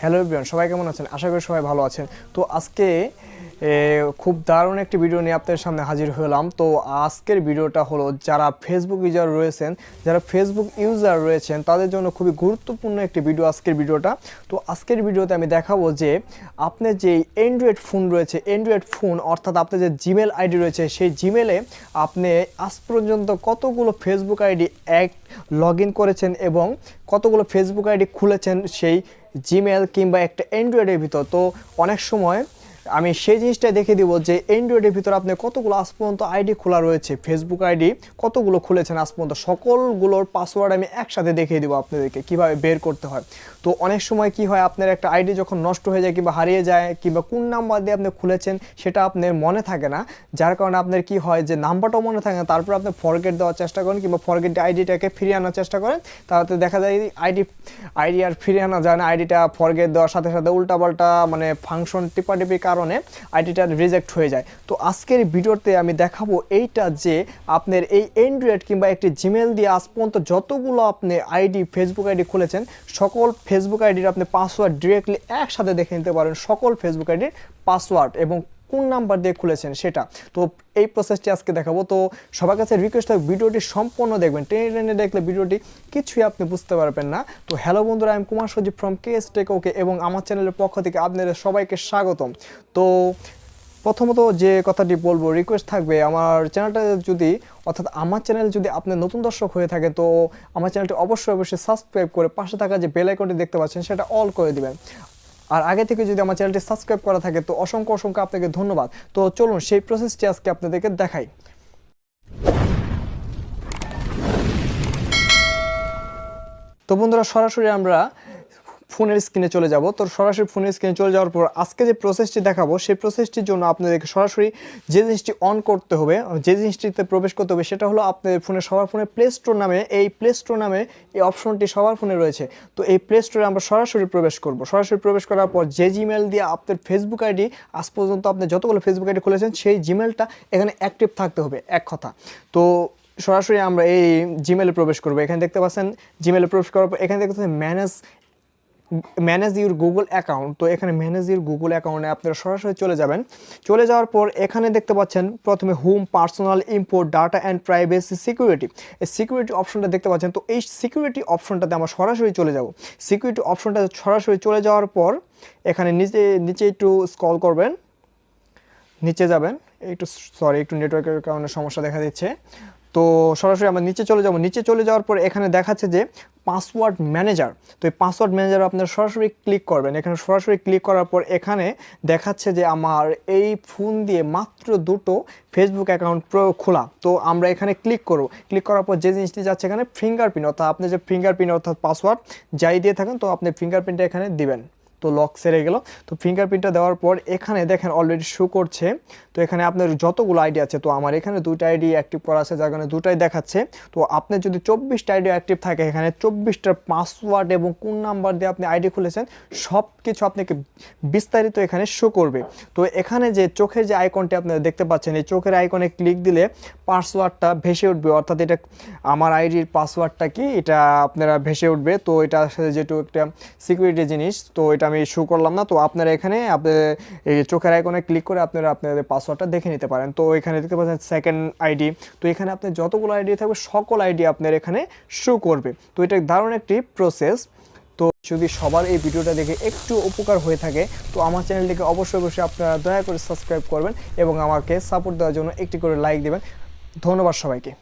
Hello everyone, সবাই কেমন আছেন? আশা করি সবাই ভালো আছেন। তো আজকে খুব দারুণ একটি ভিডিও নিয়ে আপনাদের সামনে হাজির হলাম। তো আজকের ভিডিওটা হলো যারা ফেসবুক ইউজার রয়েছেন তাদের জন্য খুবই গুরুত্বপূর্ণ একটি ভিডিও আজকের ভিডিওটা। তো আজকের ভিডিওতে আমি দেখাবো যে আপনার যে অ্যান্ড্রয়েড ফোন রয়েছে, অ্যান্ড্রয়েড ফোন অর্থাৎ আপনার যে জিমেল আইডি রয়েছে, সেই জিমেলে আপনি আজ পর্যন্ত কতগুলো ফেসবুক আইডি লগ ইন করেছেন এবং কতগুলো ফেসবুক আইডি খুলেছেন সেই জিমেল কিংবা একটা অ্যান্ড্রয়েডের ভিতর। তো অনেক সময় আমি সেই জিনিসটাই দেখে দিব যে অ্যান্ড্রয়েডের ভিতর আপনি কতগুলো আজ পর্যন্ত আইডি খোলা রয়েছে, ফেসবুক আইডি কতগুলো খুলেছেন আজ পর্যন্ত, সকলগুলোর পাসওয়ার্ড আমি একসাথে দেখিয়ে দিব আপনাদেরকে কীভাবে বের করতে হয়। তো অনেক সময় কি হয়, আপনার একটা আইডি যখন নষ্ট হয়ে যায় কিংবা হারিয়ে যায় কিংবা কোন নাম্বার দিয়ে আপনি খুলেছেন সেটা আপনার মনে থাকে না, যার কারণে আপনার কি হয় যে নাম্বারটাও মনে থাকে না, তারপর আপনি ফরগেট দেওয়ার চেষ্টা করেন কিংবা ফরগেট আইডিটাকে ফিরিয়ে আনার চেষ্টা করেন, তাহলে দেখা যায় আইডি আর ফিরিয়ে আনা যায় না। আইডিটা ফরগেট দেওয়ার সাথে সাথে উল্টাপাল্টা মানে ফাংশন টিপাটিপির কারণে আইডিটা রিজেক্ট হয়ে যায়। তো আজকের ভিডিওতে আমি দেখাবো এইটা যে আপনার এই অ্যান্ড্রয়েড কিংবা একটি জিমেল দিয়ে আজ পর্যন্ত যতগুলো আপনি আইডি ফেসবুক আইডি খুলেছেন সকল ফেসবুক আইডির আপনি পাসওয়ার্ড ডিরেক্টলি একসাথে দেখে নিতে পারেন, সকল ফেসবুক আইডির পাসওয়ার্ড এবং কোন নাম্বার দিয়ে খুলেছেন সেটা। তো এই প্রসেসটি আজকে দেখাবো। তো সবার কাছে রিকোয়েস্ট হয় ভিডিওটি সম্পূর্ণ দেখবেন, টেনে টেনে দেখলে ভিডিওটি কিছুই আপনি বুঝতে পারবেন না। তো হ্যালো বন্ধুরা, আমি কুমার সজীব ফ্রম কেএস টেক ওকে এবং আমার চ্যানেলের পক্ষ থেকে আপনাদের সবাইকে স্বাগতম। তো প্রথমত যে কথাটি বলবো, রিকোয়েস্ট থাকবে আমার চ্যানেলটা আমার চ্যানেল যদি আপনি নতুন দর্শক হয়ে থাকে তো আমার চ্যানেলটি অবশ্যই সাবস্ক্রাইব করে পাশে থাকা যে বেল আইকনটি দেখতে পাচ্ছেন সেটা অল করে দিবেন। আর আগে থেকে যদি আমার চ্যানেলটি সাবস্ক্রাইব করা থাকে তো অসংখ্য আপনাকে ধন্যবাদ। তো চলুন সেই প্রসেসটি আজকে আপনাদেরকে দেখাই। তো বন্ধুরা, সরাসরি আমরা ফোনের স্ক্রিনে চলে যাব। তো সরাসরি ফোনের স্ক্রিনে চলে যাওয়ার পর আজকে যে প্রসেসটি দেখাবো সেই প্রসেসটির জন্য আপনাদেরকে সরাসরি যে জিনিসটি অন করতে হবে, যে জিনিসটিতে প্রবেশ করতে হবে সেটা হলো আপনাদের সবার ফোনে প্লে স্টোর নামে এই অপশনটি সবার ফোনে রয়েছে। তো এই প্লে স্টোরে আমরা সরাসরি প্রবেশ করব। সরাসরি প্রবেশ করার পর যে জিমেল দিয়ে আপনার ফেসবুক আইডি আজ পর্যন্ত আপনি যতগুলো ফেসবুক আইডি খুলেছেন সেই জিমেলটা এখানে অ্যাক্টিভ থাকতে হবে, এক কথা। তো সরাসরি আমরা এই জিমেলে প্রবেশ করব। এখানে দেখতে পাচ্ছেন জিমেলে প্রবেশ করার পর এখানে দেখতে পাচ্ছেন ম্যানেজ ইউর গুগল অ্যাকাউন্ট। তো এখানে ম্যানেজ ইউর গুগল অ্যাকাউন্টে আপনারা সরাসরি চলে যাবেন। চলে যাওয়ার পর এখানে দেখতে পাচ্ছেন প্রথমে home, personal, import, data and privacy, security, এই সিকিউরিটি অপশনটা দেখতে পাচ্ছেন। তো এই সিকিউরিটি অপশনটাতে আমরা সরাসরি চলে যাব। সিকিউরিটি অপশনটা সরাসরি চলে যাওয়ার পর এখানে নিচে একটু স্ক্রল করবেন, নিচে যাবেন। একটু নেটওয়ার্কের কারণে সমস্যা দেখা দিচ্ছে। তো সরাসরি আমরা নিচে চলে যাব। নিচে চলে যাওয়ার পর এখানে দেখাচ্ছে যে পাসওয়ার্ড ম্যানেজার। তো এই পাসওয়ার্ড ম্যানেজার আপনারা সরাসরি ক্লিক করবেন। এখানে সরাসরি ক্লিক করার পর এখানে দেখাচ্ছে যে আমার এই ফোন দিয়ে মাত্র 2টো ফেসবুক অ্যাকাউন্ট খোলা। তো আমরা এখানে ক্লিক করব। ক্লিক করার পর যে জিনিসটি যাচ্ছে এখানে ফিঙ্গারপ্রিন্ট, অর্থাৎ আপনি যে ফিঙ্গারপ্রিন্ট অর্থাৎ পাসওয়ার্ড যাই দিয়ে থাকেন তো আপনি ফিঙ্গারপ্রিন্টটা এখানে দিবেন। তো লক সেরে গেল। তো ফিঙ্গারপ্রিন্টটা দেওয়ার পর এখানে দেখেন অলরেডি শো করছে। তো এখানে আপনার যতগুলো আইডি আছে, তো আমার এখানে 2টা আইডি অ্যাক্টিভ করা আছে, যার কারণে 2টাই দেখাচ্ছে। তো আপনার যদি 24টা আইডি অ্যাক্টিভ থাকে এখানে 24টার পাসওয়ার্ড এবং কোন নাম্বার দিয়ে আপনি আইডি খুলেছেন সব কিছু আপনাকে বিস্তারিত এখানে শো করবে। তো এখানে যে চোখের যে আইকনটি আপনারা দেখতে পাচ্ছেন, এই চোখের আইকনে ক্লিক দিলে পাসওয়ার্ডটা ভেসে উঠবে, অর্থাৎ এটা আমার আইডির পাসওয়ার্ডটা কি এটা আপনারা ভেসে উঠবে। তো এটা আসলে যেটু একটা সিকিউরিটি জিনিস, তো এটা আমি শো করলাম না। তো আপনারা এখানে এই চোখের আইকনে ক্লিক করে আপনাদের পাসওয়ার্ডটা দেখে নিতে পারেন। তো এখানে দেখতে পাচ্ছেন সেকেন্ড আইডি। তো এখানে আপনার যতগুলো আইডি থাকবে সকল আইডি আপনার এখানে শো করবে। তো এটা দারুণ একটি প্রসেস। তো যদি সবার এই ভিডিওটা দেখে একটু উপকার হয়ে থাকে তো আমার চ্যানেলটিকে অবশ্যই আপনারা দয়া করে সাবস্ক্রাইব করবেন এবং আমাকে সাপোর্ট দেওয়ার জন্য একটি করে লাইক দেবেন। ধন্যবাদ সবাইকে।